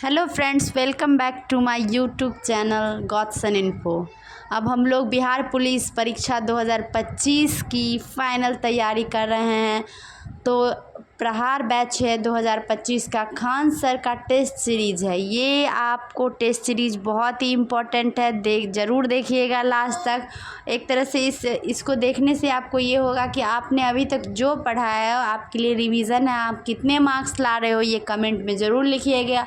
Hello friends, welcome back to my YouTube channel Godson Info. अब हम लोग Bihar police परीक्षा 2025 की फ़ाइनल तैयारी कर रहे हैं। तो प्रहार बैच है 2025 का, खान सर का टेस्ट सीरीज़ है। ये आपको टेस्ट सीरीज़ बहुत ही इम्पोर्टेंट है, ज़रूर देखिएगा लास्ट तक। एक तरह से इसको देखने से आपको ये होगा कि आपने अभी तक जो पढ़ा है आपके लिए रिवीज़न है। आप कितने मार्क्स ला रहे हो ये कमेंट में ज़रूर लिखिएगा।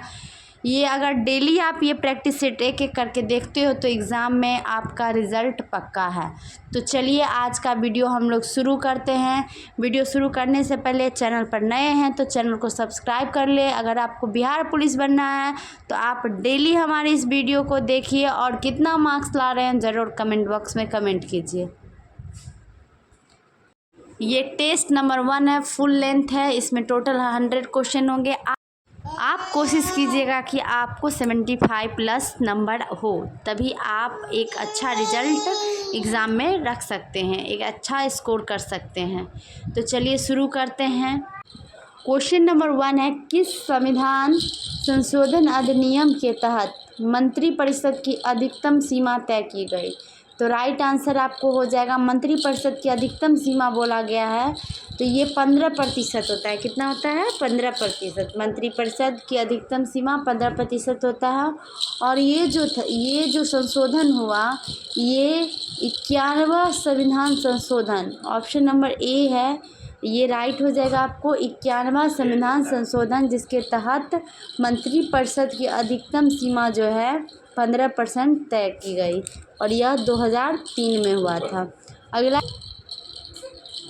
ये अगर डेली आप ये प्रैक्टिस सेट एक एक करके देखते हो तो एग्ज़ाम में आपका रिज़ल्ट पक्का है। तो चलिए आज का वीडियो हम लोग शुरू करते हैं। वीडियो शुरू करने से पहले चैनल पर नए हैं तो चैनल को सब्सक्राइब कर ले। अगर आपको बिहार पुलिस बनना है तो आप डेली हमारे इस वीडियो को देखिए और कितना मार्क्स ला रहे हैं ज़रूर कमेंट बॉक्स में कमेंट कीजिए। ये टेस्ट नंबर 1 है, फुल लेंथ है। इसमें टोटल 100 क्वेश्चन होंगे। आप कोशिश कीजिएगा कि आपको 75 प्लस नंबर हो, तभी आप एक अच्छा रिजल्ट एग्ज़ाम में रख सकते हैं, एक अच्छा स्कोर कर सकते हैं। तो चलिए शुरू करते हैं। क्वेश्चन नंबर 1 है, किस संविधान संशोधन अधिनियम के तहत मंत्रिपरिषद की अधिकतम सीमा तय की गई? तो राइट आंसर आपको हो जाएगा मंत्रिपरिषद की अधिकतम सीमा बोला गया है तो ये 15% होता है। कितना होता है? 15%। मंत्रिपरिषद की अधिकतम सीमा 15% होता है। और ये जो संशोधन हुआ, ये 91वां संविधान संशोधन, ऑप्शन नंबर ए है, ये राइट हो जाएगा आपको। 91वां संविधान संशोधन जिसके तहत मंत्रिपरिषद की अधिकतम सीमा जो है 15% तय की गई और यह 2003 में हुआ था। अगला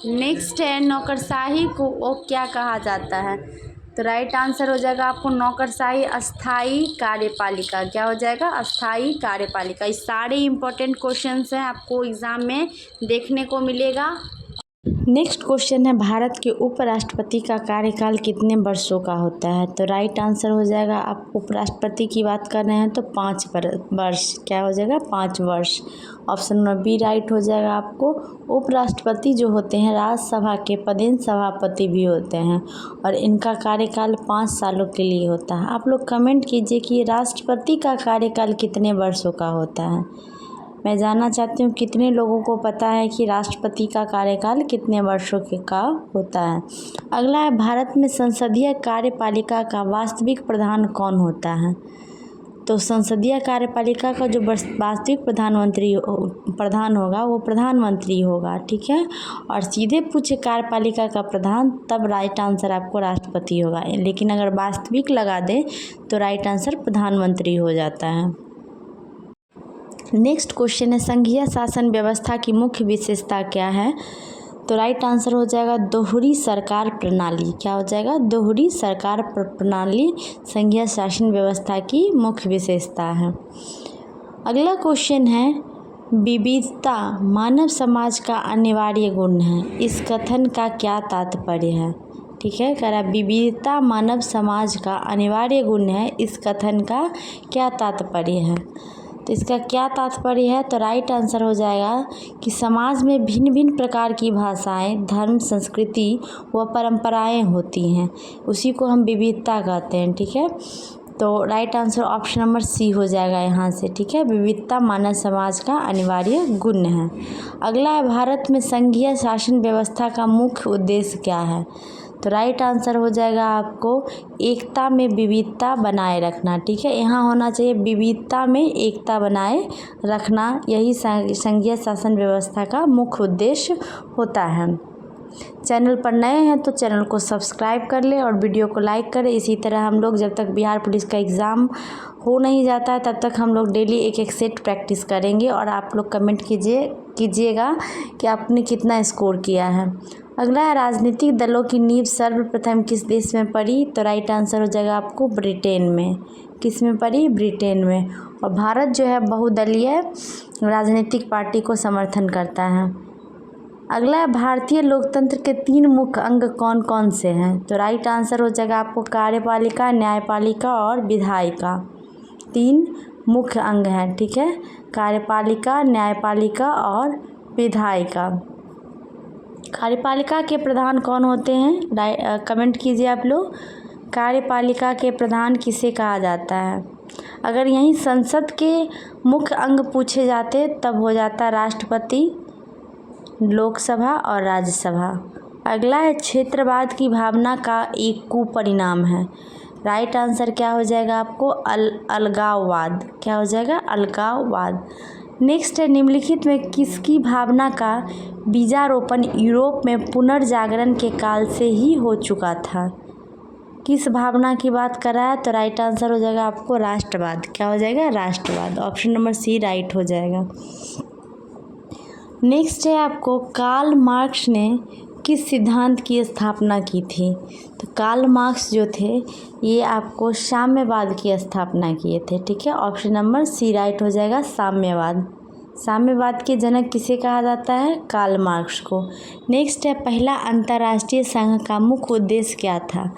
नेक्स्ट है, नौकरशाही को वो क्या कहा जाता है? तो राइट आंसर हो जाएगा आपको नौकरशाही अस्थाई कार्यपालिका। क्या हो जाएगा? अस्थाई कार्यपालिका। ये सारे इंपॉर्टेंट क्वेश्चंस हैं, आपको एग्ज़ाम में देखने को मिलेगा। नेक्स्ट क्वेश्चन है, भारत के उपराष्ट्रपति का कार्यकाल कितने वर्षों का होता है? तो राइट आंसर हो जाएगा, आप उपराष्ट्रपति की बात कर रहे हैं तो 5 वर्ष। क्या हो जाएगा? 5 वर्ष। ऑप्शन नंबर बी राइट हो जाएगा आपको। उपराष्ट्रपति जो होते हैं राज्यसभा के पदेन सभापति भी होते हैं और इनका कार्यकाल 5 सालों के लिए होता है। आप लोग कमेंट कीजिए कि राष्ट्रपति का कार्यकाल कितने वर्षों का होता है। मैं जानना चाहती हूँ कितने लोगों को पता है कि राष्ट्रपति का कार्यकाल कितने वर्षों का होता है। अगला है, भारत में संसदीय कार्यपालिका का वास्तविक प्रधान कौन होता है? तो संसदीय कार्यपालिका का जो वास्तविक प्रधान होगा वो प्रधानमंत्री होगा, ठीक है। और सीधे पूछे कार्यपालिका का प्रधान तब राइट आंसर आपको राष्ट्रपति होगा, लेकिन अगर वास्तविक लगा दे तो राइट आंसर प्रधानमंत्री हो जाता है। नेक्स्ट क्वेश्चन है, संघीय शासन व्यवस्था की मुख्य विशेषता क्या है? तो राइट आंसर हो जाएगा दोहरी सरकार प्रणाली। क्या हो जाएगा? दोहरी सरकार प्रणाली संघीय शासन व्यवस्था की मुख्य विशेषता है। अगला क्वेश्चन है, विविधता मानव समाज का अनिवार्य गुण है, इस कथन का क्या तात्पर्य है? ठीक है, कह रहा विविधता मानव समाज का अनिवार्य गुण है, इस कथन का क्या तात्पर्य है? तो इसका क्या तात्पर्य है? तो राइट आंसर हो जाएगा कि समाज में भिन्न भिन्न प्रकार की भाषाएं, धर्म, संस्कृति व परंपराएं होती हैं, उसी को हम विविधता कहते हैं, ठीक है। तो right answer option number C हो जाएगा यहाँ से, ठीक है। विविधता मानव समाज का अनिवार्य गुण है। अगला है, भारत में संघीय शासन व्यवस्था का मुख्य उद्देश्य क्या है? तो राइट आंसर हो जाएगा आपको एकता में विविधता बनाए रखना, ठीक है। यहाँ होना चाहिए विविधता में एकता बनाए रखना, यही संघीय शासन व्यवस्था का मुख्य उद्देश्य होता है। चैनल पर नए हैं तो चैनल को सब्सक्राइब कर ले और वीडियो को लाइक करें। इसी तरह हम लोग जब तक बिहार पुलिस का एग्ज़ाम हो नहीं जाता है तब तक हम लोग डेली एक एक सेट प्रैक्टिस करेंगे और आप लोग कमेंट कीजिएगा कि आपने कितना स्कोर किया है। अगला है, राजनीतिक दलों की नींव सर्वप्रथम किस देश में पड़ी? तो राइट आंसर हो जाएगा आपको ब्रिटेन में। किस में पड़ी? ब्रिटेन में। और भारत जो है बहुदलीय राजनीतिक पार्टी को समर्थन करता है। अगला है, भारतीय लोकतंत्र के 3 मुख्य अंग कौन कौन से हैं? तो राइट आंसर हो जाएगा आपको कार्यपालिका, न्यायपालिका और विधायिका। 3 मुख्य अंग हैं, ठीक है। कार्यपालिका, न्यायपालिका और विधायिका। कार्यपालिका के प्रधान कौन होते हैं? कमेंट कीजिए आप लोग। कार्यपालिका के प्रधान किसे कहा जाता है? अगर यहीं संसद के मुख्य अंग पूछे जाते तब हो जाता राष्ट्रपति, लोकसभा और राज्यसभा। अगला है क्षेत्रवाद की भावना का एक कुपरिणाम है। राइट आंसर क्या हो जाएगा आपको? अलगाववाद। क्या हो जाएगा? अलगाववाद। नेक्स्ट है निम्नलिखित में किसकी भावना का बीजारोपण यूरोप में पुनर्जागरण के काल से ही हो चुका था? किस भावना की बात कर रहा है? तो राइट आंसर हो जाएगा आपको राष्ट्रवाद। क्या हो जाएगा? राष्ट्रवाद। ऑप्शन नंबर सी राइट हो जाएगा। नेक्स्ट है आपको कार्ल मार्क्स ने किस सिद्धांत की स्थापना की थी? तो कार्ल मार्क्स जो थे ये आपको साम्यवाद की स्थापना किए थे। ठीक है, ऑप्शन नंबर सी राइट हो जाएगा साम्यवाद। साम्यवाद के जनक किसे कहा जाता है? कार्ल मार्क्स को। नेक्स्ट है पहला अंतर्राष्ट्रीय संघ का मुख्य उद्देश्य क्या था?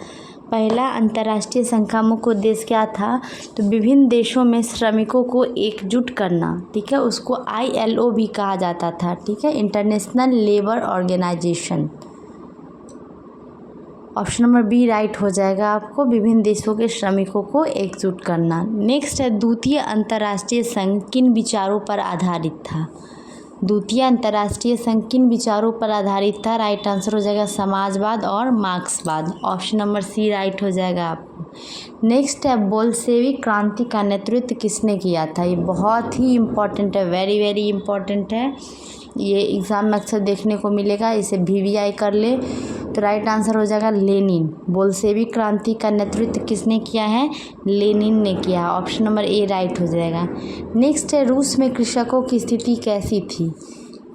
पहला अंतर्राष्ट्रीय संघ का मुख्य उद्देश्य क्या था? तो विभिन्न देशों में श्रमिकों को एकजुट करना। ठीक है, उसको ILO भी कहा जाता था। ठीक है, International Labour Organisation. Option number B right हो जाएगा आपको, विभिन्न देशों के श्रमिकों को एकजुट करना। नेक्स्ट है द्वितीय अंतर्राष्ट्रीय संघ किन विचारों पर आधारित था? द्वितीय अंतर्राष्ट्रीय संघ किन विचारों पर आधारित था? राइट आंसर हो जाएगा समाजवाद और मार्क्सवाद। ऑप्शन नंबर सी राइट हो जाएगा आपको। नेक्स्ट है बोल्शेविक क्रांति का नेतृत्व किसने किया था? ये बहुत ही इम्पोर्टेंट है, वेरी वेरी इम्पोर्टेंट है। ये एग्ज़ाम में अक्सर देखने को मिलेगा, इसे VVI कर ले। तो राइट आंसर हो जाएगा लेनिन। बोल्शेविक क्रांति का नेतृत्व किसने किया है? लेनिन ने किया। ऑप्शन नंबर ए राइट हो जाएगा। नेक्स्ट है रूस में कृषकों की स्थिति कैसी थी?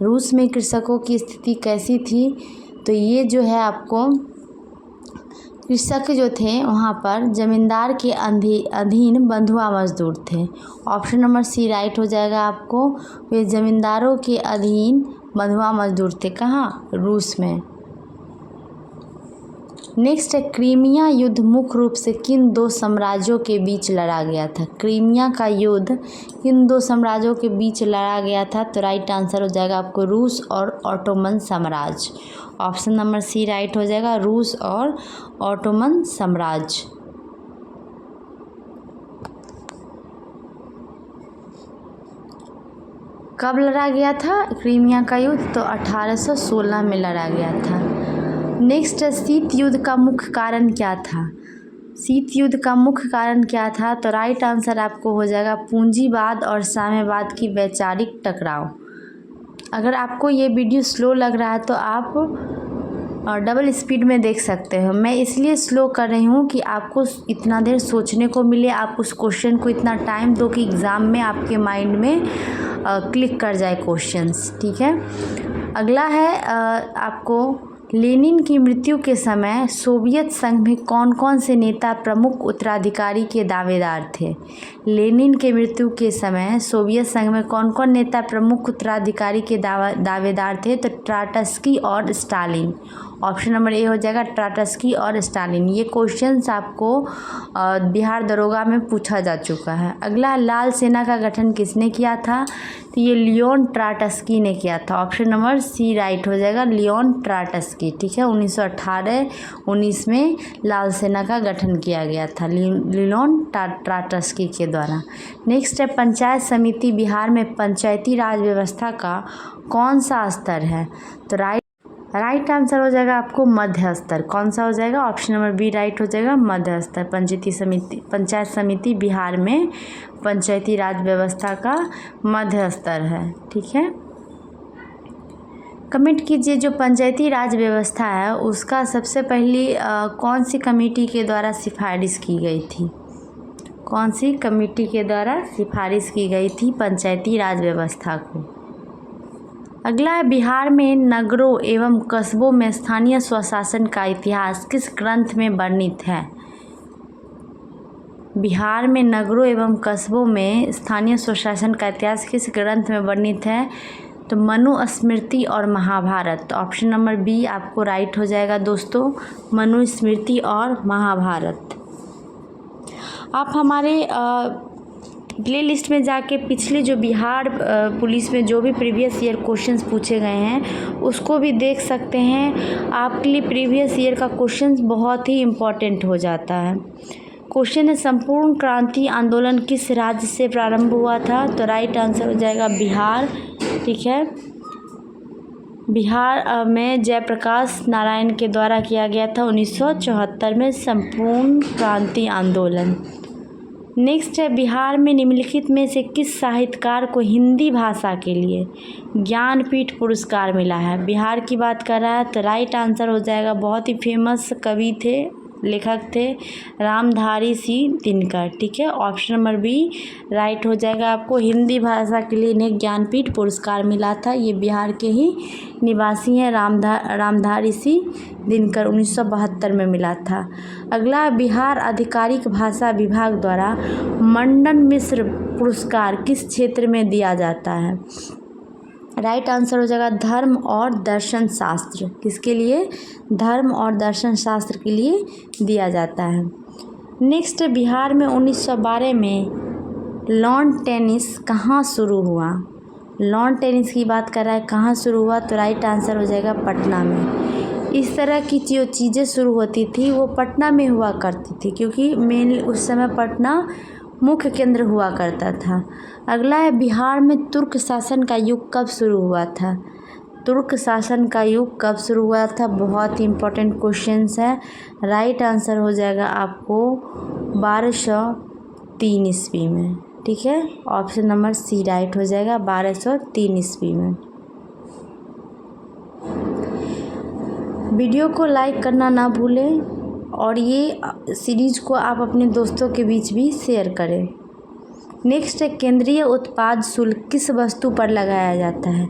रूस में कृषकों की स्थिति कैसी थी? तो ये जो है आपको कृषक जो थे वहाँ पर जमींदार के अधीन बंधुआ मजदूर थे। ऑप्शन नंबर सी राइट हो जाएगा आपको। वे जमींदारों के अधीन बंधुआ मजदूर थे। कहाँ? रूस में। नेक्स्ट है क्रीमिया युद्ध मुख्य रूप से किन दो साम्राज्यों के बीच लड़ा गया था? क्रीमिया का युद्ध किन दो साम्राज्यों के बीच लड़ा गया था? तो राइट आंसर हो जाएगा आपको रूस और ऑटोमन साम्राज्य। ऑप्शन नंबर सी राइट हो जाएगा, रूस और ऑटोमन साम्राज्य। कब लड़ा गया था क्रीमिया का युद्ध? तो 1816 में लड़ा गया था। नेक्स्ट शीत युद्ध का मुख्य कारण क्या था? शीत युद्ध का मुख्य कारण क्या था? तो राइट आंसर आपको हो जाएगा पूंजीवाद और साम्यवाद की वैचारिक टकराव। अगर आपको ये वीडियो स्लो लग रहा है तो आप डबल स्पीड में देख सकते हो। मैं इसलिए स्लो कर रही हूँ कि आपको इतना देर सोचने को मिले, आप उस क्वेश्चन को इतना टाइम दो कि एग्ज़ाम में आपके माइंड में क्लिक कर जाए क्वेश्चंस। ठीक है, अगला है आपको लेनिन की मृत्यु के समय सोवियत संघ में कौन कौन से नेता प्रमुख उत्तराधिकारी के दावेदार थे? लेनिन के मृत्यु के समय सोवियत संघ में कौन कौन नेता प्रमुख उत्तराधिकारी के दावेदार थे? तो ट्राटस्की और स्टालिन। ऑप्शन नंबर ए हो जाएगा ट्राटस्की और स्टालिन। ये क्वेश्चंस आपको बिहार दरोगा में पूछा जा चुका है। अगला लाल सेना का गठन किसने किया था? तो ये लियोन ट्राटस्की ने किया था। ऑप्शन नंबर सी राइट हो जाएगा, लियोन ट्राटस्की। ठीक है, 1918-19 में लाल सेना का गठन किया गया था लियोन ट्राटस्की के द्वारा। नेक्स्ट है पंचायत समिति बिहार में पंचायती राज व्यवस्था का कौन सा स्तर है? तो राइट आंसर हो जाएगा आपको मध्य स्तर। कौन सा हो जाएगा? ऑप्शन नंबर बी राइट हो जाएगा, मध्य स्तर। पंचायत समिति बिहार में पंचायती राज व्यवस्था का मध्य स्तर है। ठीक है, कमेंट कीजिए जो पंचायती राज व्यवस्था है उसका सबसे पहली कौन सी कमेटी के द्वारा सिफारिश की गई थी? कौन सी कमेटी के द्वारा सिफारिश की गई थी पंचायती राज व्यवस्था को? अगला है बिहार में नगरों एवं कस्बों में स्थानीय स्वशासन का इतिहास किस ग्रंथ में वर्णित है? बिहार में नगरों एवं कस्बों में स्थानीय स्वशासन का इतिहास किस ग्रंथ में वर्णित है? तो मनुस्मृति और महाभारत। ऑप्शन नंबर बी आपको राइट हो जाएगा दोस्तों, मनुस्मृति और महाभारत। आप हमारे प्ले लिस्ट में जाके पिछले जो बिहार पुलिस में जो भी प्रीवियस ईयर क्वेश्चंस पूछे गए हैं उसको भी देख सकते हैं। आपके लिए प्रीवियस ईयर का क्वेश्चंस बहुत ही इम्पॉर्टेंट हो जाता है। क्वेश्चन है, संपूर्ण क्रांति आंदोलन किस राज्य से प्रारंभ हुआ था? तो राइट आंसर हो जाएगा बिहार। ठीक है, बिहार में जयप्रकाश नारायण के द्वारा किया गया था 1974 में संपूर्ण क्रांति आंदोलन। नेक्स्ट है, बिहार में निम्नलिखित में से किस साहित्यकार को हिंदी भाषा के लिए ज्ञानपीठ पुरस्कार मिला है? बिहार की बात कर रहा है तो राइट आंसर हो जाएगा, बहुत ही फेमस कवि थे, लेखक थे, रामधारी सिंह दिनकर। ठीक है, ऑप्शन नंबर बी राइट हो जाएगा आपको। हिंदी भाषा के लिए इन्हें ज्ञानपीठ पुरस्कार मिला था। ये बिहार के ही निवासी हैं, रामधारी सिंह दिनकर, 1972 में मिला था। अगला, बिहार आधिकारिक भाषा विभाग द्वारा मंडन मिश्र पुरस्कार किस क्षेत्र में दिया जाता है? राइट आंसर हो जाएगा धर्म और दर्शन शास्त्र। किसके लिए? धर्म और दर्शन शास्त्र के लिए दिया जाता है। नेक्स्ट, बिहार में 1912 में लॉन टेनिस कहाँ शुरू हुआ? लॉन टेनिस की बात कर रहा है, कहाँ शुरू हुआ? तो राइट आंसर हो जाएगा पटना में। इस तरह की जो चीज़ें शुरू होती थी वो पटना में हुआ करती थी, क्योंकि मेनली उस समय पटना मुख्य केंद्र हुआ करता था। अगला है, बिहार में तुर्क शासन का युग कब शुरू हुआ था? तुर्क शासन का युग कब शुरू हुआ था? बहुत ही इम्पोर्टेंट क्वेश्चंस है। राइट आंसर हो जाएगा आपको 1203 ईस्वी में। ठीक है, ऑप्शन नंबर सी राइट हो जाएगा, 1203 ईस्वी में। वीडियो को लाइक करना ना भूलें और ये सीरीज को आप अपने दोस्तों के बीच भी शेयर करें। नेक्स्ट है, केंद्रीय उत्पाद शुल्क किस वस्तु पर लगाया जाता है?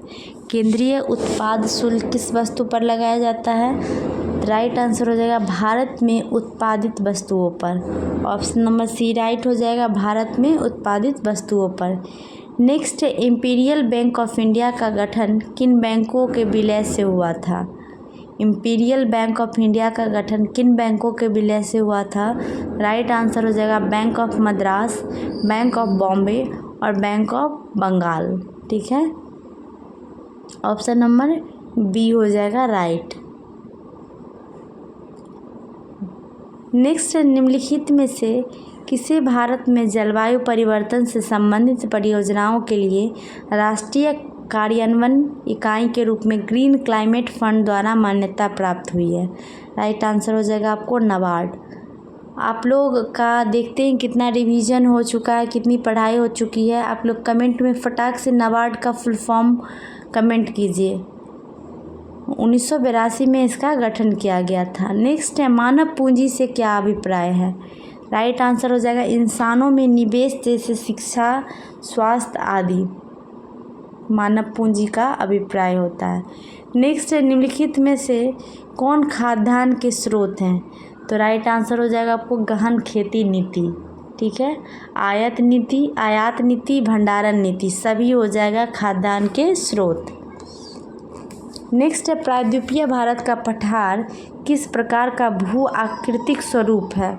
केंद्रीय उत्पाद शुल्क किस वस्तु पर लगाया जाता है? राइट आंसर हो जाएगा भारत में उत्पादित वस्तुओं पर। ऑप्शन नंबर सी राइट हो जाएगा, भारत में उत्पादित वस्तुओं पर। नेक्स्ट है, इंपीरियल बैंक ऑफ इंडिया का गठन किन बैंकों के विलय से हुआ था? इंपीरियल बैंक ऑफ इंडिया का गठन किन बैंकों के विलय से हुआ था? राइट आंसर हो जाएगा bank of Madras, bank of Bombay और बैंक ऑफ बंगाल। ठीक है, ऑप्शन नंबर बी हो जाएगा राइट। नेक्स्ट, निम्नलिखित में से किसे भारत में जलवायु परिवर्तन से संबंधित परियोजनाओं के लिए राष्ट्रीय कार्यान्वयन इकाई के रूप में ग्रीन क्लाइमेट फंड द्वारा मान्यता प्राप्त हुई है? राइट आंसर हो जाएगा आपको नाबार्ड। आप लोग का देखते हैं कितना रिवीजन हो चुका है, कितनी पढ़ाई हो चुकी है। आप लोग कमेंट में फटाक से नाबार्ड का फुल फॉर्म कमेंट कीजिए। 1982 में इसका गठन किया गया था। नेक्स्ट है, मानव पूंजी से क्या अभिप्राय है? राइट आंसर हो जाएगा इंसानों में निवेश जैसे शिक्षा, स्वास्थ्य आदि मानव पूंजी का अभिप्राय होता है। नेक्स्ट है, निम्नलिखित में से कौन खाद्यान्न के स्रोत हैं? तो राइट आंसर हो जाएगा आपको गहन खेती नीति। ठीक है, आयात नीति, भंडारण नीति सभी हो जाएगा खाद्यान्न के स्रोत। नेक्स्ट है, प्रायद्वीपीय भारत का पठार किस प्रकार का भू आकृतिक स्वरूप है?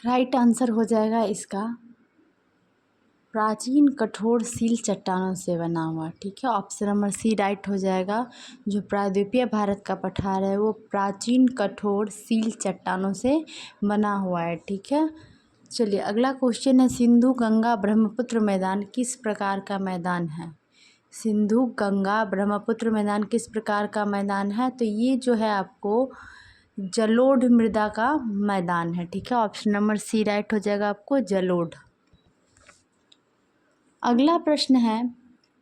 राइट आंसर हो जाएगा इसका प्राचीन कठोर सील चट्टानों से बना हुआ। ठीक है, ऑप्शन नंबर सी राइट हो जाएगा। जो प्रायद्वीपीय भारत का पठार है वो प्राचीन कठोर सील चट्टानों से बना हुआ है। ठीक है, चलिए अगला क्वेश्चन है, सिंधु गंगा ब्रह्मपुत्र मैदान किस प्रकार का मैदान है? सिंधु गंगा ब्रह्मपुत्र मैदान किस प्रकार का मैदान है? तो ये जो है आपको जलोढ़ मृदा का मैदान है। ठीक है, ऑप्शन नंबर सी राइट हो जाएगा आपको जलोढ़। अगला प्रश्न है,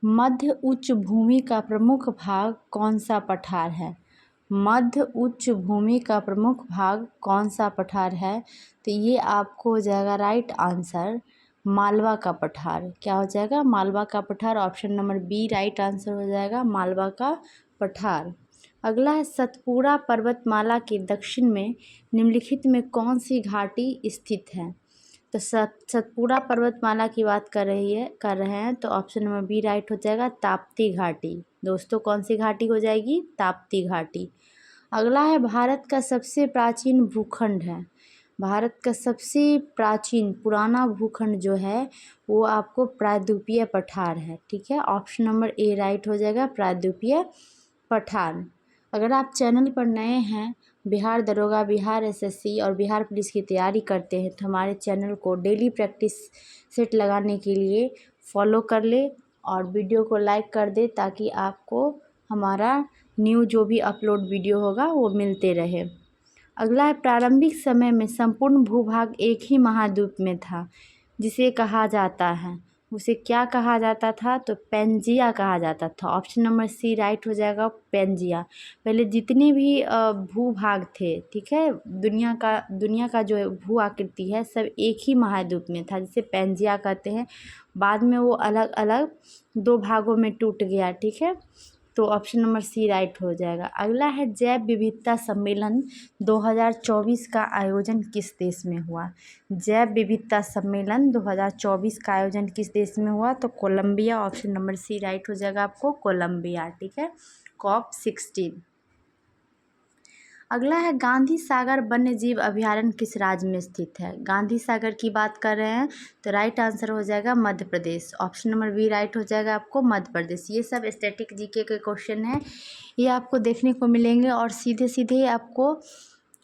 मध्य उच्च भूमि का प्रमुख भाग कौन सा पठार है? मध्य उच्च भूमि का प्रमुख भाग कौन सा पठार है? तो ये आपको हो जाएगा राइट आंसर मालवा का पठार। क्या हो जाएगा? मालवा का पठार। Option number B right answer हो जाएगा मालवा का पठार। अगला है, सतपुड़ा पर्वतमाला के दक्षिण में निम्नलिखित में कौन सी घाटी स्थित है? तो सतपुड़ा पर्वतमाला की बात कर रहे हैं तो ऑप्शन नंबर बी राइट हो जाएगा ताप्ती घाटी। दोस्तों कौन सी घाटी हो जाएगी? ताप्ती घाटी। अगला है, भारत का सबसे प्राचीन भूखंड है। भारत का सबसे प्राचीन पुराना भूखंड जो है वो आपको प्रायद्वीपीय पठार है। ठीक है, ऑप्शन नंबर ए राइट हो जाएगा, प्रायद्वीपीय पठार। अगर आप चैनल पर नए हैं, बिहार दरोगा, बिहार एसएससी और बिहार पुलिस की तैयारी करते हैं, तो हमारे चैनल को डेली प्रैक्टिस सेट लगाने के लिए फॉलो कर ले और वीडियो को लाइक कर दे, ताकि आपको हमारा न्यू जो भी अपलोड वीडियो होगा वो मिलते रहे। अगला है, प्रारंभिक समय में संपूर्ण भूभाग एक ही महाद्वीप में था, जिसे कहा जाता है, उसे क्या कहा जाता था? तो पेंजिया कहा जाता था। ऑप्शन नंबर सी राइट हो जाएगा, पेंजिया। पहले जितने भी भूभाग थे, ठीक है, दुनिया का जो भू आकृति है सब एक ही महाद्वीप में था, जिसे पेंजिया कहते हैं। बाद में वो अलग अलग 2 भागों में टूट गया। ठीक है, तो ऑप्शन नंबर सी राइट हो जाएगा। अगला है, जैव विविधता सम्मेलन 2024 का आयोजन किस देश में हुआ? जैव विविधता सम्मेलन 2024 का आयोजन किस देश में हुआ? तो Colombia. Option number C right हो जाएगा आपको, कोलंबिया। ठीक है, COP16। अगला है, गांधी सागर वन्य जीव अभयारण्य किस राज्य में स्थित है? गांधी सागर की बात कर रहे हैं, तो राइट आंसर हो जाएगा Madhya Pradesh. Option number B right हो जाएगा आपको, मध्य प्रदेश। ये सब स्टैटिक जीके के क्वेश्चन हैं, ये आपको देखने को मिलेंगे और सीधे सीधे आपको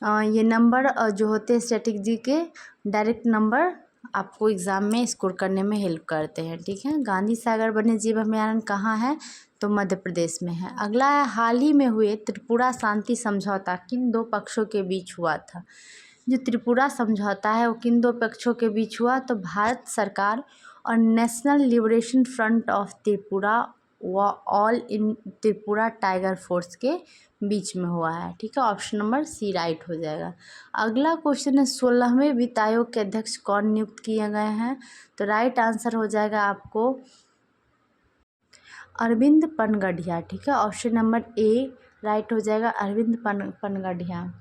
ये नंबर जो होते हैं स्टैटिक जीके, डायरेक्ट नंबर आपको एग्ज़ाम में स्कोर करने में हेल्प करते हैं। ठीक है, गांधी सागर वन्य जीव अभयारण्य कहाँ है? तो मध्य प्रदेश में है। अगला है, हाल ही में हुए त्रिपुरा शांति समझौता किन 2 पक्षों के बीच हुआ था? जो त्रिपुरा समझौता है वो किन 2 पक्षों के बीच हुआ? तो भारत सरकार और national liberation front of Tripura व all in Tripura tiger force के बीच में हुआ है। ठीक है, ऑप्शन नंबर सी राइट हो जाएगा। अगला क्वेश्चन है, 16वें वित्त आयोग के अध्यक्ष कौन नियुक्त किए गए हैं? तो राइट आंसर हो जाएगा आपको अरविंद पनगढ़िया। ठीक है, ऑप्शन नंबर ए राइट हो जाएगा, अरविंद पनगढ़िया।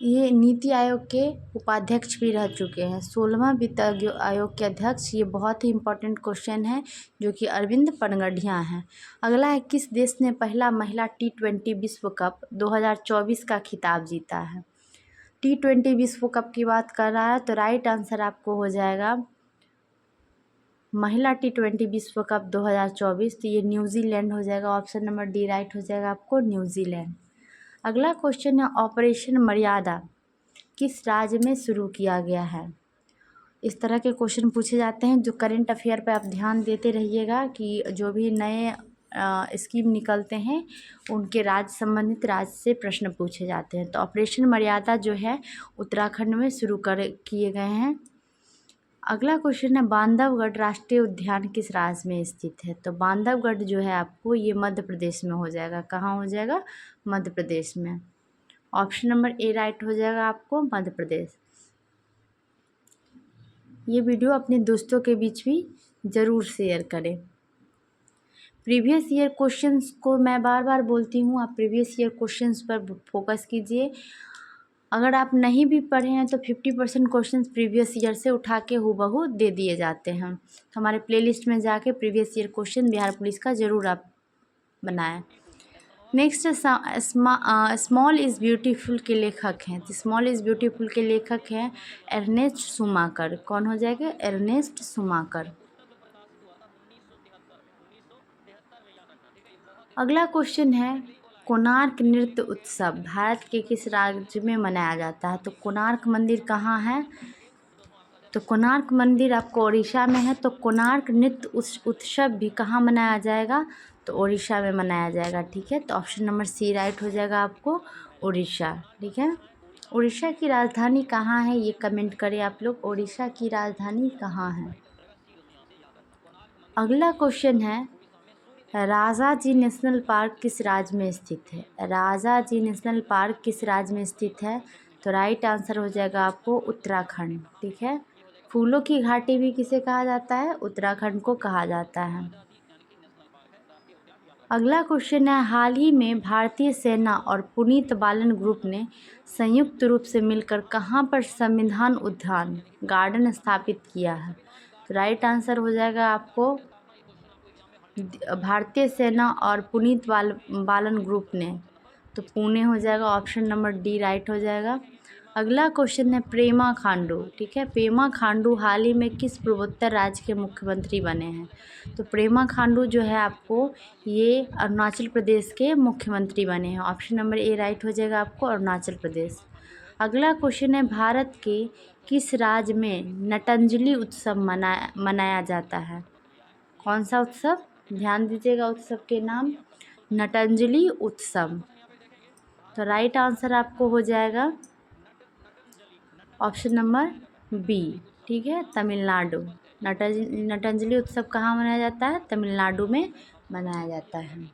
ये नीति आयोग के उपाध्यक्ष भी रह चुके हैं। 16वां वित्त आयोग के अध्यक्ष, ये बहुत ही इंपॉर्टेंट क्वेश्चन है, जो कि अरविंद पनगढ़िया हैं। अगला है, किस देश ने पहला महिला T20 विश्व कप 2024 का खिताब जीता है? T20 विश्व कप की बात कर रहा है, तो राइट आंसर आपको हो जाएगा महिला T20 विश्व कप 2024, तो ये न्यूजीलैंड हो जाएगा। ऑप्शन नंबर डी राइट हो जाएगा आपको, न्यूजीलैंड। अगला क्वेश्चन है, ऑपरेशन मर्यादा किस राज्य में शुरू किया गया है? इस तरह के क्वेश्चन पूछे जाते हैं, जो करंट अफेयर पे आप ध्यान देते रहिएगा कि जो भी नए स्कीम निकलते हैं उनके राज्य संबंधित राज्य से प्रश्न पूछे जाते हैं। तो ऑपरेशन मर्यादा जो है उत्तराखंड में शुरू किए गए हैं। अगला क्वेश्चन है, बांधवगढ़ राष्ट्रीय उद्यान किस राज्य में स्थित है? तो बांधवगढ़ जो है आपको ये मध्य प्रदेश में हो जाएगा। कहाँ हो जाएगा? मध्य प्रदेश में। ऑप्शन नंबर ए राइट हो जाएगा आपको, मध्य प्रदेश। ये वीडियो अपने दोस्तों के बीच भी ज़रूर शेयर करें। प्रीवियस ईयर क्वेश्चंस को मैं बार बार बोलती हूँ, आप प्रीवियस ईयर क्वेश्चंस पर फोकस कीजिए। अगर आप नहीं भी पढ़े हैं तो 50% क्वेश्चन प्रीवियस ईयर से उठा के हूबहू दे दिए जाते हैं। तो हमारे प्लेलिस्ट में जाके previous year question Bihar police का ज़रूर आप बनाएं। नेक्स्ट, स्मॉल इज़ ब्यूटीफुल के लेखक हैं। तो स्मॉल इज़ ब्यूटीफुल के लेखक हैं एर्नेस्ट शूमाकर। कौन हो जाएगा? Earnest Schumacher. अगला क्वेश्चन है, कोणार्क नृत्य उत्सव भारत के किस राज्य में मनाया जाता है? तो कोणार्क मंदिर कहाँ है? तो कोणार्क मंदिर आपको उड़ीसा में है। तो कोणार्क नृत्य उत्सव भी कहाँ मनाया जाएगा? तो उड़ीसा में मनाया जाएगा। ठीक है, तो ऑप्शन नंबर सी राइट हो जाएगा आपको, उड़ीसा। ठीक है, उड़ीसा की राजधानी कहाँ है? ये कमेंट करें आप लोग, उड़ीसा की राजधानी कहाँ है? अगला क्वेश्चन है, राजाजी नेशनल पार्क किस राज्य में स्थित है? राजाजी नेशनल पार्क किस राज्य में स्थित है? तो राइट आंसर हो जाएगा आपको उत्तराखंड। ठीक है, फूलों की घाटी भी किसे कहा जाता है? उत्तराखंड को कहा जाता है। अगला क्वेश्चन है, हाल ही में भारतीय सेना और पुनीत बालन ग्रुप ने संयुक्त रूप से मिलकर कहाँ पर संविधान उद्यान गार्डन स्थापित किया है? तो राइट आंसर हो जाएगा आपको भारतीय सेना और पुनीत बालन ग्रुप ने, तो पुणे हो जाएगा। ऑप्शन नंबर डी राइट हो जाएगा। अगला क्वेश्चन है पेमा खांडू, ठीक है। पेमा खांडू हाल ही में किस पूर्वोत्तर राज्य के मुख्यमंत्री बने हैं? तो पेमा खांडू जो है आपको ये अरुणाचल प्रदेश के मुख्यमंत्री बने हैं। ऑप्शन नंबर ए राइट हो जाएगा आपको, अरुणाचल प्रदेश। अगला क्वेश्चन है भारत के किस राज्य में नटंजलि उत्सव मनाया जाता है? कौन सा उत्सव? ध्यान दीजिएगा उत्सव के नाम, नटंजलि उत्सव। तो राइट आंसर आपको हो जाएगा ऑप्शन नंबर बी, ठीक है, तमिलनाडु। नटंजलि उत्सव कहाँ मनाया जाता है? तमिलनाडु में मनाया जाता है।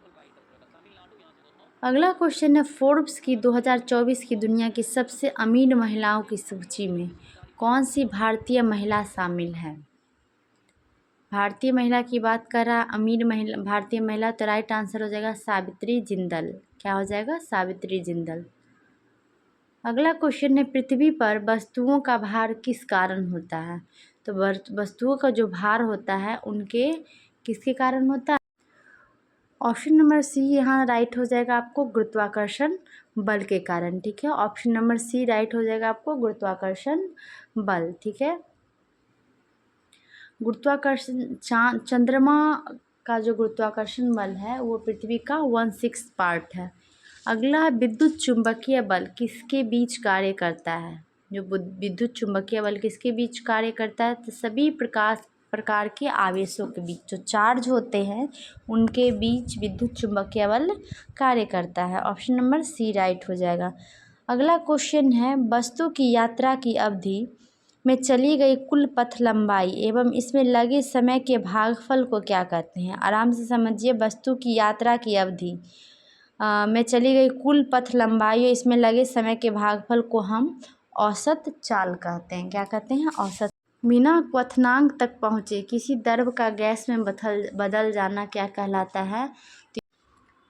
अगला क्वेश्चन है फोर्ब्स की 2024 की दुनिया की सबसे अमीर महिलाओं की सूची में कौन सी भारतीय महिला शामिल है? भारतीय महिला की बात कर रहा है, अमीर महिला, भारतीय महिला, तो राइट आंसर हो जाएगा सावित्री जिंदल। क्या हो जाएगा? सावित्री जिंदल। अगला क्वेश्चन है पृथ्वी पर वस्तुओं का भार किस कारण होता है? तो वस्तुओं का जो भार होता है उनके किसके कारण होता है? ऑप्शन नंबर सी यहाँ राइट हो जाएगा आपको, गुरुत्वाकर्षण बल के कारण, ठीक है। ऑप्शन नंबर सी राइट हो जाएगा आपको, गुरुत्वाकर्षण बल, ठीक है। गुरुत्वाकर्षण चंद्रमा का जो गुरुत्वाकर्षण बल है वो पृथ्वी का 1/6 पार्ट है। अगला विद्युत चुंबकीय बल किसके बीच कार्य करता है? जो विद्युत चुंबकीय बल किसके बीच कार्य करता है? तो सभी प्रकार के आवेशों के बीच जो चार्ज होते हैं उनके बीच विद्युत चुंबकीय बल कार्य करता है। ऑप्शन नंबर सी राइट हो जाएगा। अगला क्वेश्चन है वस्तु की यात्रा की अवधि में चली गई कुल पथ लंबाई एवं इसमें लगे समय के भागफल को क्या कहते हैं? आराम से समझिए, वस्तु की यात्रा की अवधि में चली गई कुल पथ लंबाई, इसमें लगे समय के भागफल को हम औसत चाल कहते हैं। क्या कहते हैं? औसत। बिना क्वथनांक तक पहुँचे किसी द्रव का गैस में बदल जाना क्या कहलाता है?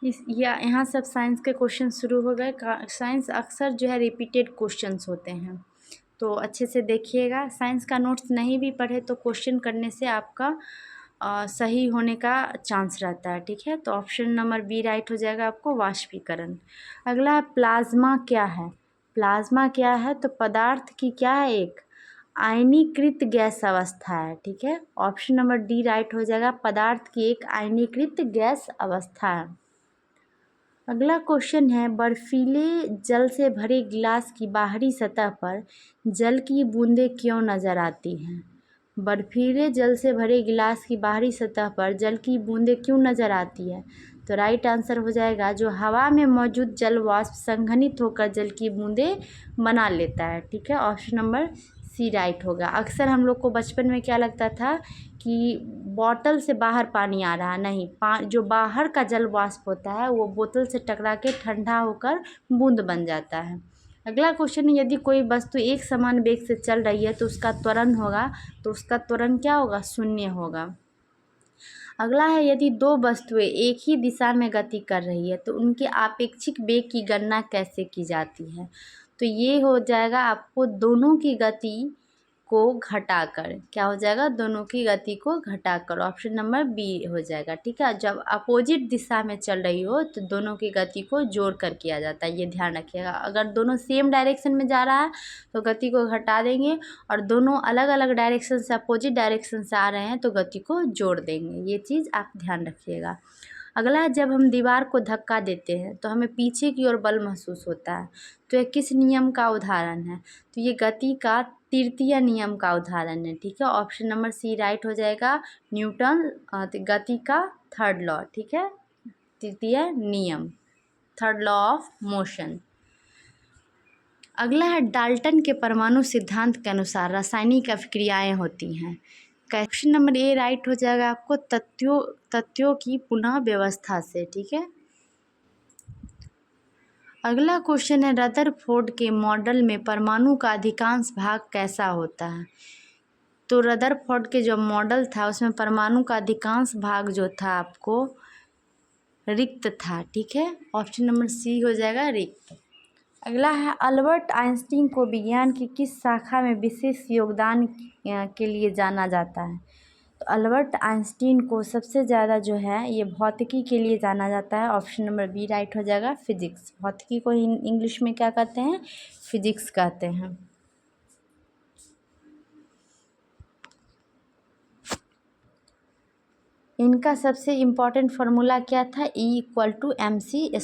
यहाँ सब साइंस के क्वेश्चन शुरू हो गए। साइंस अक्सर जो है रिपीटेड क्वेश्चंस होते हैं, तो अच्छे से देखिएगा। साइंस का नोट्स नहीं भी पढ़े तो क्वेश्चन करने से आपका सही होने का चांस रहता है, ठीक है। तो ऑप्शन नंबर बी राइट हो जाएगा आपको, वाष्पीकरण। अगला प्लाज्मा क्या है? प्लाज्मा क्या है? तो पदार्थ की क्या है? एक आयनीकृत गैस अवस्था है, ठीक है। ऑप्शन नंबर डी राइट हो जाएगा, पदार्थ की एक आयनीकृत गैस अवस्था है। अगला क्वेश्चन है बर्फीले जल से भरे गिलास की बाहरी सतह पर जल की बूंदें क्यों नज़र आती हैं? बर्फीले जल से भरे गिलास की बाहरी सतह पर जल की बूंदें क्यों नज़र आती है? तो राइट आंसर हो जाएगा जो हवा में मौजूद जल वाष्प संघनित होकर जल की बूंदें बना लेता है, ठीक है। ऑप्शन नंबर सी राइट होगा। अक्सर हम लोग को बचपन में क्या लगता था कि बॉटल से बाहर पानी आ रहा, नहीं, जो बाहर का जल वाष्प होता है वो बोतल से टकरा के ठंडा होकर बूंद बन जाता है। अगला क्वेश्चन है यदि कोई वस्तु एक समान वेग से चल रही है तो उसका त्वरण होगा, तो उसका त्वरण क्या होगा? शून्य होगा। अगला है यदि दो वस्तुएं एक ही दिशा में गति कर रही है तो उनके आपेक्षिक वेग की गणना कैसे की जाती है? तो ये हो जाएगा आपको दोनों की गति को घटाकर, क्या हो जाएगा? दोनों की गति को घटाकर। ऑप्शन नंबर बी हो जाएगा, ठीक है। जब अपोजिट दिशा में चल रही हो तो दोनों की गति को जोड़ कर किया जाता है, ये ध्यान रखिएगा। अगर दोनों सेम डायरेक्शन में जा रहा है तो गति को घटा देंगे, और दोनों अलग अलग डायरेक्शन से, अपोजिट डायरेक्शन से आ रहे हैं तो गति को जोड़ देंगे। ये चीज़ आप ध्यान रखिएगा। अगला है जब हम दीवार को धक्का देते हैं तो हमें पीछे की ओर बल महसूस होता है, तो यह किस नियम का उदाहरण है? तो ये गति का तृतीय नियम का उदाहरण है, ठीक है। ऑप्शन नंबर सी राइट हो जाएगा, न्यूटन गति का थर्ड लॉ, ठीक है, तृतीय नियम, थर्ड लॉ ऑफ मोशन। अगला है डाल्टन के परमाणु सिद्धांत के अनुसार रासायनिक अभिक्रियाएं होती हैं। ऑप्शन नंबर ए राइट हो जाएगा आपको, तथ्यों की पुनः व्यवस्था से, ठीक है। अगला क्वेश्चन है रदरफोर्ड के मॉडल में परमाणु का अधिकांश भाग कैसा होता है? तो रदरफोर्ड के जो मॉडल था उसमें परमाणु का अधिकांश भाग जो था आपको रिक्त था, ठीक है। ऑप्शन नंबर सी हो जाएगा, रिक्त। अगला है अल्बर्ट आइंस्टीन को विज्ञान की किस शाखा में विशेष योगदान के लिए जाना जाता है? तो अल्बर्ट आइंस्टीन को सबसे ज़्यादा जो है ये भौतिकी के लिए जाना जाता है। ऑप्शन नंबर बी राइट हो जाएगा, फिजिक्स। भौतिकी को इंग्लिश में क्या कहते हैं? फिजिक्स कहते हैं। इनका सबसे इम्पॉर्टेंट फार्मूला क्या था? E=mc²।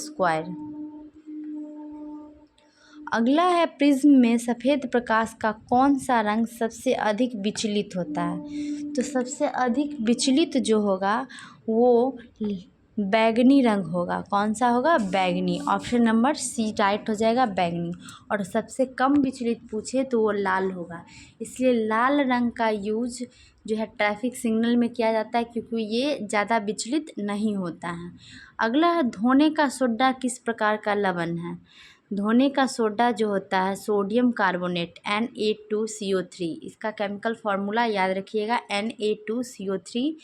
अगला है प्रिज्म में सफ़ेद प्रकाश का कौन सा रंग सबसे अधिक विचलित होता है? तो सबसे अधिक विचलित जो होगा वो बैगनी रंग होगा। कौन सा होगा? बैगनी। ऑप्शन नंबर सी राइट हो जाएगा, बैगनी। और सबसे कम विचलित पूछे तो वो लाल होगा। इसलिए लाल रंग का यूज जो है ट्रैफिक सिग्नल में किया जाता है, क्योंकि ये ज़्यादा विचलित नहीं होता है। अगला है धोने का सोडा किस प्रकार का लवण है? धोने का सोडा जो होता है सोडियम कार्बोनेट Na2CO3। इसका केमिकल फार्मूला याद रखिएगा, Na2CO3।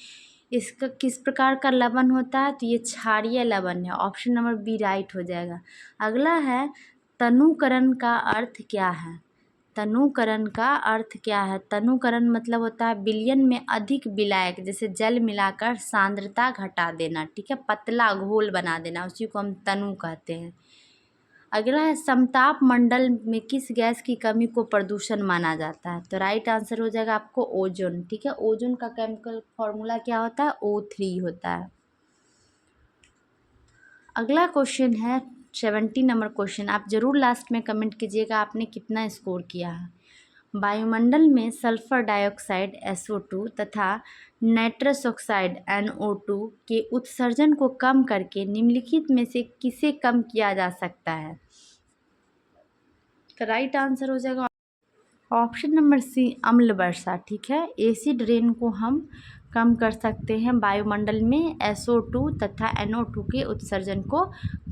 इसका किस प्रकार का लवण होता है? तो ये क्षारीय लवण है। ऑप्शन नंबर बी राइट हो जाएगा। अगला है तनुकरण का अर्थ क्या है? तनुकरण का अर्थ क्या है? तनुकरण मतलब होता है विलयन में अधिक विलायक, जैसे जल मिलाकर सांद्रता घटा देना, ठीक है, पतला घोल बना देना, उसी को हम तनु कहते हैं। अगला है समताप मंडल में किस गैस की कमी को प्रदूषण माना जाता है? तो राइट आंसर हो जाएगा आपको ओजोन, ठीक है। ओजोन का केमिकल फॉर्मूला क्या होता है? O3 होता है। अगला क्वेश्चन है 70 नंबर क्वेश्चन। आप ज़रूर लास्ट में कमेंट कीजिएगा आपने कितना स्कोर किया है। वायुमंडल में सल्फर डाइऑक्साइड SO2 तथा नाइट्रस ऑक्साइड NO2 के उत्सर्जन को कम करके निम्नलिखित में से किसे कम किया जा सकता है? तो राइट आंसर हो जाएगा ऑप्शन नंबर सी अम्ल वर्षा, ठीक है। एसिड रेन को हम कम कर सकते हैं वायुमंडल में SO2 तथा NO2 के उत्सर्जन को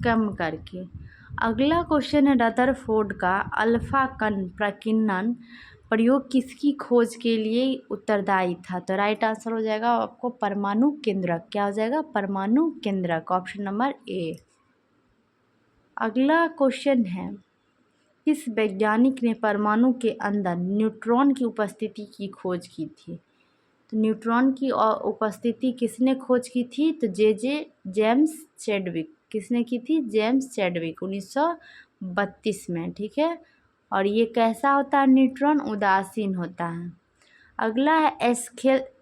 कम करके। अगला क्वेश्चन है रदरफोर्ड का अल्फा कण प्रकीर्णन प्रयोग किसकी खोज के लिए उत्तरदायी था? तो राइट आंसर हो जाएगा आपको परमाणु केंद्रक। क्या हो जाएगा? परमाणु केंद्रक। Option number A. अगला क्वेश्चन है किस वैज्ञानिक ने परमाणु के अंदर न्यूट्रॉन की उपस्थिति की खोज की थी? तो न्यूट्रॉन की उपस्थिति किसने खोज की थी? तो जेम्स चैडविक। किसने की थी? जेम्स चैडविक 1932 में, ठीक है। और ये कैसा होता है न्यूट्रॉन? उदासीन होता है। अगला है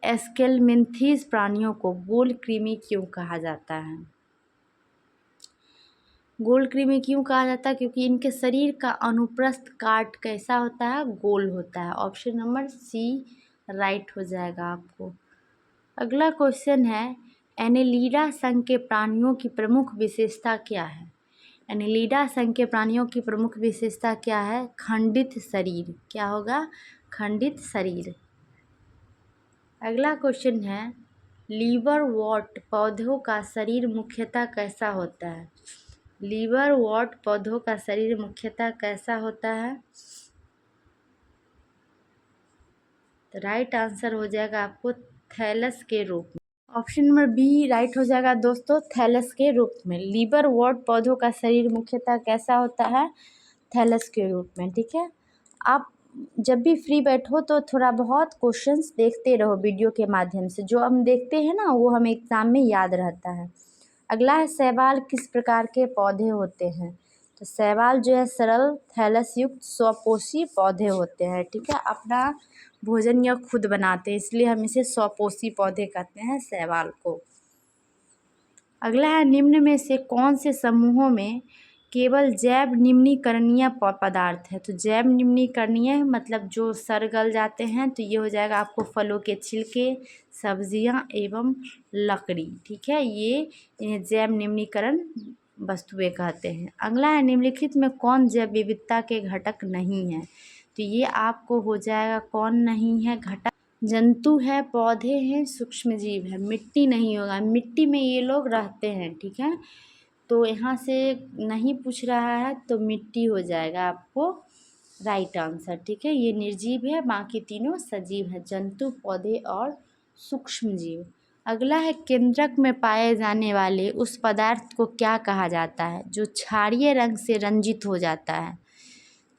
एस्केलमिंथीज प्राणियों को गोल कृमि क्यों कहा जाता है? गोल कृमि क्यों कहा जाता है? क्योंकि इनके शरीर का अनुप्रस्थ काट कैसा होता है? गोल होता है। ऑप्शन नंबर सी राइट हो जाएगा आपको। अगला क्वेश्चन है एनेलिडा संघ के प्राणियों की प्रमुख विशेषता क्या है? एनेलिडा संघ के प्राणियों की प्रमुख विशेषता क्या है? खंडित शरीर। क्या होगा? खंडित शरीर। अगला क्वेश्चन है लीवरवॉर्ट पौधों का शरीर मुख्यतः कैसा होता है? लीवरवॉर्ट पौधों का शरीर मुख्यतः कैसा होता है? तो राइट आंसर हो जाएगा आपको थैलस के रूप में। ऑप्शन नंबर बी राइट हो जाएगा दोस्तों, थैलस के रूप में। लीवरवॉर्ट पौधों का शरीर मुख्यतः कैसा होता है? थैलस के रूप में, ठीक है। आप जब भी फ्री बैठो तो थोड़ा बहुत क्वेश्चंस देखते रहो वीडियो के माध्यम से। जो हम देखते हैं ना वो हमें एग्ज़ाम में याद रहता है। अगला है शैवाल किस प्रकार के पौधे होते हैं? तो शैवाल जो है सरल थैलस युक्त स्वपोषी पौधे होते हैं, ठीक है। अपना भोजन यह खुद बनाते हैं, इसलिए हम इसे स्वपोषी पौधे कहते हैं शैवाल को। अगला है निम्न में से कौन से समूहों में केवल जैव निम्नीकरणीय पदार्थ है? तो जैव निम्नीकरणीय मतलब जो सड़ गल जाते हैं, तो ये हो जाएगा आपको फलों के छिलके, सब्जियां एवं लकड़ी, ठीक है। ये इन्हें जैव निम्नीकरण वस्तुएं कहते हैं। अगला है निम्नलिखित में कौन जैव विविधता के घटक नहीं है? तो ये आपको हो जाएगा कौन नहीं है घटक? जंतु है, पौधे हैं, सूक्ष्म जीव है। मिट्टी नहीं होगा, मिट्टी में ये लोग रहते हैं, ठीक है। तो यहाँ से नहीं पूछ रहा है तो मिट्टी हो जाएगा आपको राइट आंसर, ठीक है। ये निर्जीव है, बाकी तीनों सजीव है, जंतु, पौधे और सूक्ष्म जीव। अगला है केंद्रक में पाए जाने वाले उस पदार्थ को क्या कहा जाता है जो क्षारीय रंग से रंजित हो जाता है?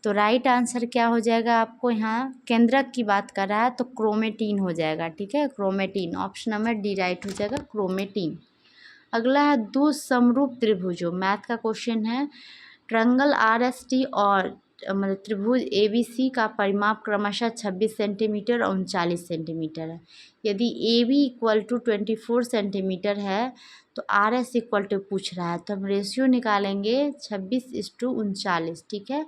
तो राइट आंसर क्या हो जाएगा आपको, यहाँ केंद्रक की बात कर रहा है तो क्रोमेटिन हो जाएगा। ठीक है, chromatin, option number D right हो जाएगा, क्रोमेटिन। अगला है दो समरूप त्रिभुजों, मैथ का क्वेश्चन है। ट्रायंगल RST और मतलब त्रिभुज ABC का परिमाप क्रमशः 26 सेंटीमीटर और 39 सेंटीमीटर है। यदि AB इक्वल टू 24 सेंटीमीटर है तो RS इक्वल टू पूछ रहा है, तो हम रेशियो निकालेंगे 26:39। ठीक है,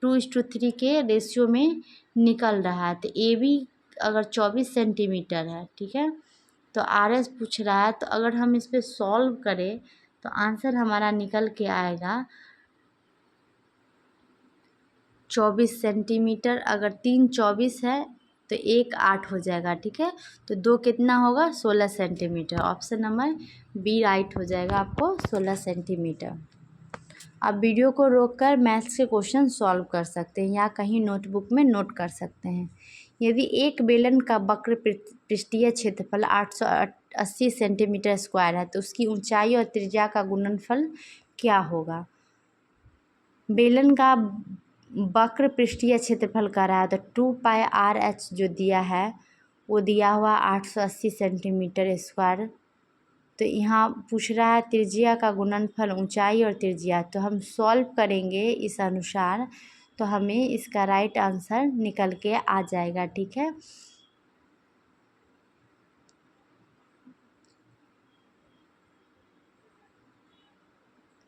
2:3 के रेशियो में निकल रहा है। तो AB अगर 24 सेंटीमीटर है, ठीक है, तो RS पूछ रहा है, तो अगर हम इस पर सॉल्व करें तो आंसर हमारा निकल के आएगा 24 सेंटीमीटर। अगर 3 24 है तो 1 8 हो जाएगा। ठीक है, तो 2 कितना होगा, 16 centimetre. Option number B right हो जाएगा आपको, 16 सेंटीमीटर। आप वीडियो को रोककर मैथ्स के क्वेश्चन सॉल्व कर सकते हैं या कहीं नोटबुक में नोट कर सकते हैं। यदि एक बेलन का वक्र पृष्ठीय क्षेत्रफल 880 सेंटीमीटर स्क्वायर है तो उसकी ऊंचाई और त्रिज्या का गुणनफल क्या होगा। बेलन का वक्र पृष्ठीय क्षेत्रफल का रहा है तो 2πRH जो दिया है वो दिया हुआ 880 सेंटीमीटर स्क्वायर। तो यहाँ पूछ रहा है त्रिज्या का गुणनफल, ऊंचाई और त्रिज्या, तो हम सॉल्व करेंगे इस अनुसार तो हमें इसका राइट आंसर निकल के आ जाएगा। ठीक है,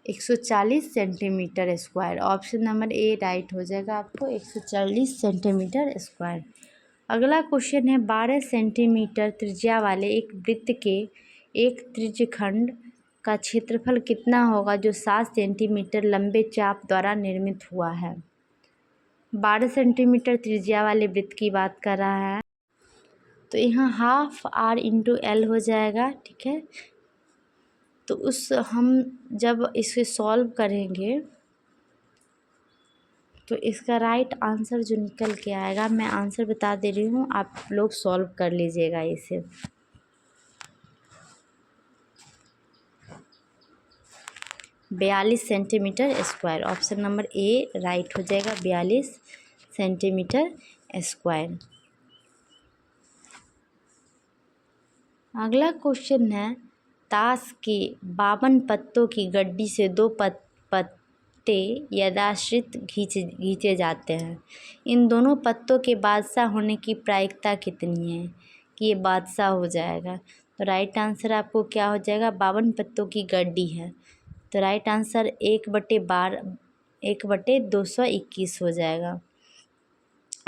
एक 140 centimetre square. Option number A right हो जाएगा आपको, 140 सेंटीमीटर स्क्वायर। अगला क्वेश्चन है 12 सेंटीमीटर त्रिज्या वाले एक वृत्त के एक त्रिज्यखंड का क्षेत्रफल कितना होगा जो 7 सेंटीमीटर लंबे चाप द्वारा निर्मित हुआ है। 12 सेंटीमीटर त्रिज्या वाले वृत्त की बात कर रहा है, तो यहाँ हाफ R इंटू L हो जाएगा। ठीक है, तो उस हम जब इसे सॉल्व करेंगे तो इसका राइट आंसर जो निकल के आएगा, मैं आंसर बता दे रही हूँ, आप लोग सॉल्व कर लीजिएगा इसे। 42 centimetre square. Option number A right हो जाएगा, 42 सेंटीमीटर स्क्वायर। अगला क्वेश्चन है ताश के 52 पत्तों की गड्डी से 2 पत्ते यथाश्रित खींचे जाते हैं। इन दोनों पत्तों के बादशाह होने की प्रायिकता कितनी है कि ये बादशाह हो जाएगा। तो राइट आंसर आपको क्या हो जाएगा, 52 पत्तों की गड्डी है, तो राइट आंसर 1/221 हो जाएगा।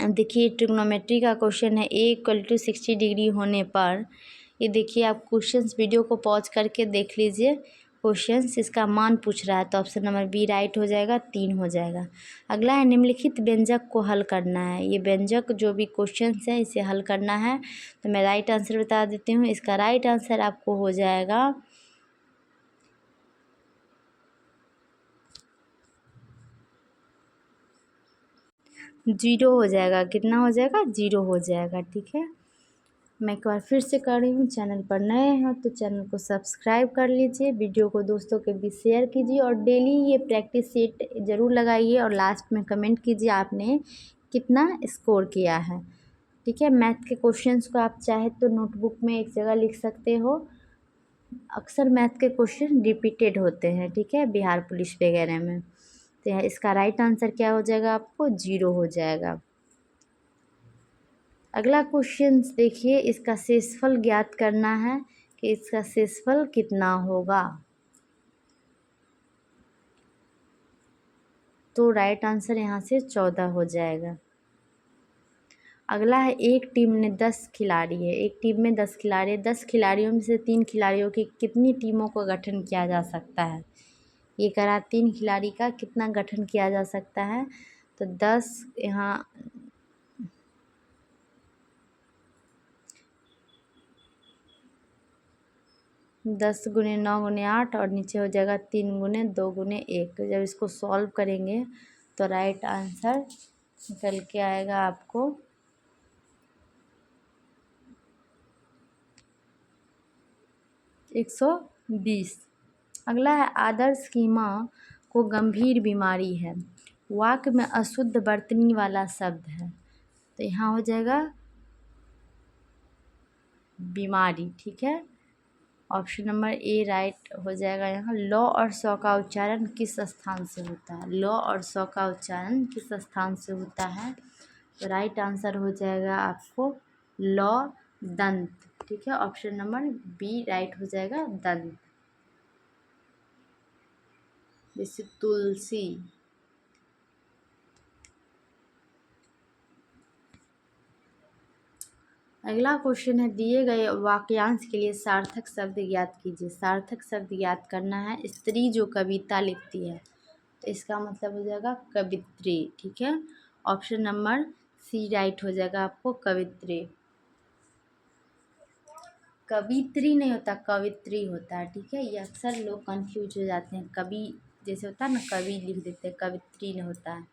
देखिए ट्रिग्नोमेट्री का क्वेश्चन है, ए इक्वल टू 60 डिग्री होने पर, ये देखिए आप क्वेश्चंस वीडियो को पॉज करके देख लीजिए, क्वेश्चंस इसका मान पूछ रहा है, तो ऑप्शन नंबर बी राइट हो जाएगा, 3 हो जाएगा। अगला है निम्नलिखित व्यंजक को हल करना है। ये व्यंजक जो भी क्वेश्चंस है इसे हल करना है, तो मैं राइट आंसर बता देती हूँ। इसका राइट आंसर आपको हो जाएगा 0 हो जाएगा। कितना हो जाएगा, 0 हो जाएगा। ठीक है, मैं एक बार फिर से कर रही हूँ, चैनल पर नए हैं तो चैनल को सब्सक्राइब कर लीजिए, वीडियो को दोस्तों के बीच शेयर कीजिए और डेली ये प्रैक्टिस सेट ज़रूर लगाइए और लास्ट में कमेंट कीजिए आपने कितना स्कोर किया है। ठीक है, मैथ के क्वेश्चंस को आप चाहे तो नोटबुक में एक जगह लिख सकते हो, अक्सर मैथ के क्वेश्चन रिपीटेड होते हैं। ठीक है, बिहार पुलिस वगैरह में, तो इसका राइट आंसर क्या हो जाएगा आपको, 0 हो जाएगा। अगला क्वेश्चन देखिए, इसका शेषफल ज्ञात करना है कि इसका शेषफल कितना होगा। तो राइट आंसर यहाँ से 14 हो जाएगा। अगला है एक टीम में 10 खिलाड़ी है, एक टीम में 10 खिलाड़ी, 10 खिलाड़ियों में से 3 खिलाड़ियों की कितनी टीमों का गठन किया जा सकता है। ये करा 3 खिलाड़ी का कितना गठन किया जा सकता है, तो 10 यहाँ 10 गुने 9 गुने 8 और नीचे हो जाएगा 3 गुने 2 गुने 1। तो जब इसको सॉल्व करेंगे तो राइट आंसर निकल के आएगा आपको 120। अगला है आदर्श की माँ को गंभीर बीमारी है, वाक्य में अशुद्ध बर्तनी वाला शब्द है, तो यहाँ हो जाएगा बीमारी। ठीक है, ऑप्शन नंबर ए राइट हो जाएगा यहाँ। लॉ और सौ का उच्चारण किस स्थान से होता है? लॉ और सौ का उच्चारण किस स्थान से होता है? तो राइट आंसर हो जाएगा आपको लॉ दंत। ठीक है, ऑप्शन नंबर बी राइट हो जाएगा दंत। जैसे तुलसी। अगला क्वेश्चन है, दिए गए वाक्यांश के लिए सार्थक शब्द ज्ञात कीजिए। सार्थक शब्द ज्ञात करना है। स्त्री जो कविता लिखती है, तो इसका मतलब हो जाएगा कवित्री। ठीक है, ऑप्शन नंबर सी राइट हो जाएगा आपको कवित्री। कवित्री नहीं होता, कवित्री होता है। ठीक है, ये अक्सर लोग कंफ्यूज हो जाते हैं। कवि जैसे होता है ना, कवि लिख देते हैं, कवित्री नहीं होता है।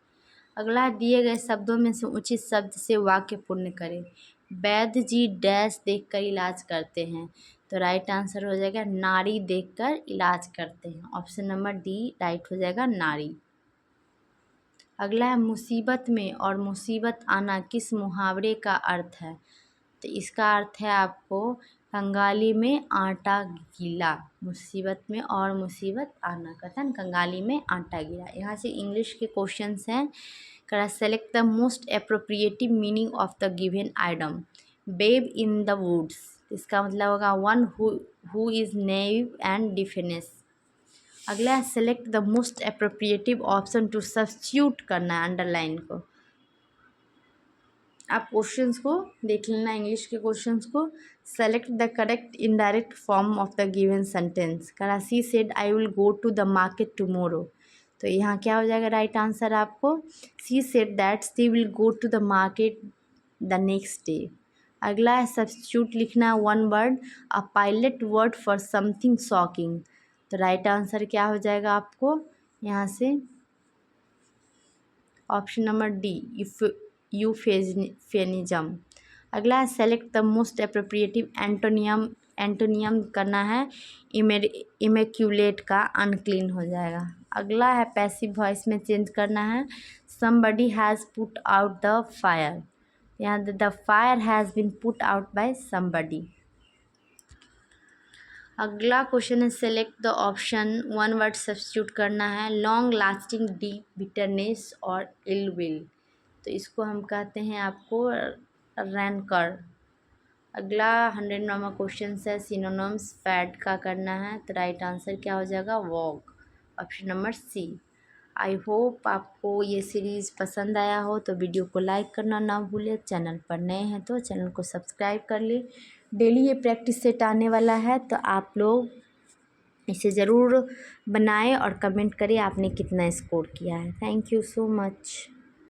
अगला, दिए गए शब्दों में से उचित शब्द से वाक्य पूर्ण करें। वैद्य जी डैश देखकर इलाज करते हैं, तो राइट आंसर हो जाएगा नारी देखकर इलाज करते हैं। ऑप्शन नंबर डी राइट हो जाएगा नारी। अगला है, मुसीबत में और मुसीबत आना किस मुहावरे का अर्थ है? तो इसका अर्थ है आपको कंगाली में आटा गीला। मुसीबत में और मुसीबत आना कहता है कंगाली में आटा गीला। यहाँ से इंग्लिश के क्वेश्चंस हैं। करा select the most appropriative meaning of the given item. Babe in the woods, इसका मतलब होगा one who is naive and defenceless. अगला है, select the most appropriative option to substitute करना है अंडरलाइन को। आप क्वेश्चंस को देख लेना, इंग्लिश के क्वेश्चंस को। Select the correct indirect form of the given sentence. करा she said I will go to the market tomorrow, तो यहाँ क्या हो जाएगा राइट आंसर आपको? She said that she will go to the market the next day. अगला है, substitute लिखना one word, a polite word for something shocking, तो राइट आंसर क्या हो जाएगा आपको यहाँ से? Option number D euphemism. अगला है, select the most appropriative antonym. Antonym करना है इमेक्यूलेट का अनक्लीन हो जाएगा। अगला है, पैसिव वॉइस में चेंज करना है। Somebody has put out the fire, यहाँ the fire has been put out by somebody. अगला क्वेश्चन है, select the option one word substitute करना है। लॉन्ग लास्टिंग डीप बिटरनेस और इल विल, तो इसको हम कहते हैं आपको रैनकर। अगला 100 नंबर क्वेश्चन है, सिनोनिम्स फैड का करना है, तो राइट आंसर क्या हो जाएगा? Walk, option number C. I hope आपको ये सीरीज़ पसंद आया हो, तो वीडियो को लाइक करना ना भूले। चैनल पर नए हैं तो चैनल को सब्सक्राइब कर ले। डेली ये प्रैक्टिस सेट आने वाला है, तो आप लोग इसे ज़रूर बनाएं और कमेंट करें आपने कितना स्कोर किया है। Thank you so much.